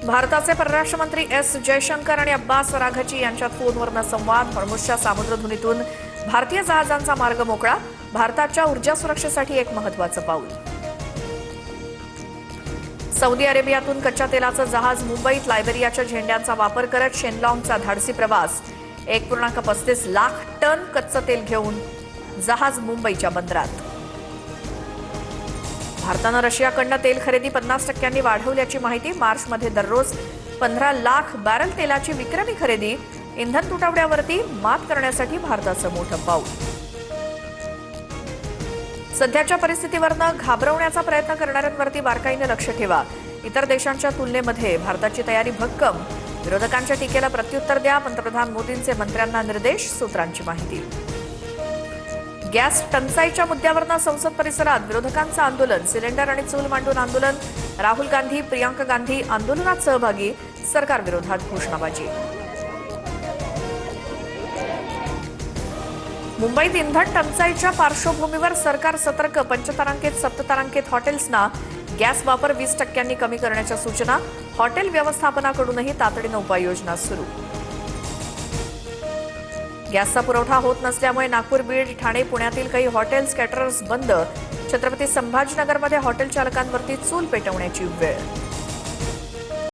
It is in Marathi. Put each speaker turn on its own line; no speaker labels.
भारताचे परराष्ट्र मंत्री एस जयशंकर आणि अब्बास अराघची यांच्यात फोनवरनं संवाद. हॉर्मुझच्या सामुद्रधुनीतून भारतीय जहाजांचा मार्ग मोकळा. भारताच्या ऊर्जा सुरक्षेसाठी एक महत्त्वाचं पाऊल. सौदी अरेबियातून कच्च्या तेलाचं जहाज मुंबईत लायबेरियाच्या झेंड्यांचा वापर करत शेनलॉंगचा धाडसी प्रवास. 1.35 लाख टन कच्चं तेल घेऊन जहाज मुंबईच्या बंदरात. भारतानं रशियाकडनं तेल खरेदी 50% वाढवल्याची माहिती. मार्चमध्ये दररोज 15 लाख बॅरल तेलाची विक्रमी खरेदी. इंधन तुटवड्यावरती मात करण्यासाठी भारताचं मोठं पाऊल. सध्याच्या परिस्थितीवरनं घाबरवण्याचा प्रयत्न करणाऱ्यांवरती बारकाईने लक्ष ठेवा. इतर देशांच्या तुलनेमध्ये भारताची तयारी भक्कम. विरोधकांच्या टीकेला प्रत्युत्तर द्या. पंतप्रधान मोदींचे मंत्र्यांना निर्देश. सूत्रांची माहिती. गॅस टंचाईच्या मुद्द्यावरनं संसद परिसरात विरोधकांचं आंदोलन. सिलेंडर आणि चूल मांडून आंदोलन. राहुल गांधी, प्रियांका गांधी आंदोलनात सहभागी. सरकारविरोधात घोषणाबाजी. मुंबईत इंधन टंचाईच्या पार्श्वभूमीवर सरकार सतर्क. पंचतारांकित सप्ततारांकित हॉटेल्सना गॅस वापर 20% कमी करण्याच्या सूचना. हॉटेल व्यवस्थापनाकडूनही तातडीनं उपाययोजना सुरू. गॅसचा पुरवठा होत नसल्यामुळे नागपूर, बीड, ठाणे, पुण्यातील काही हॉटेल्स, कॅटरर्स बंद. छत्रपती संभाजीनगरमध्ये हॉटेल चालकांवरती चूल पेटवण्याची वेळ.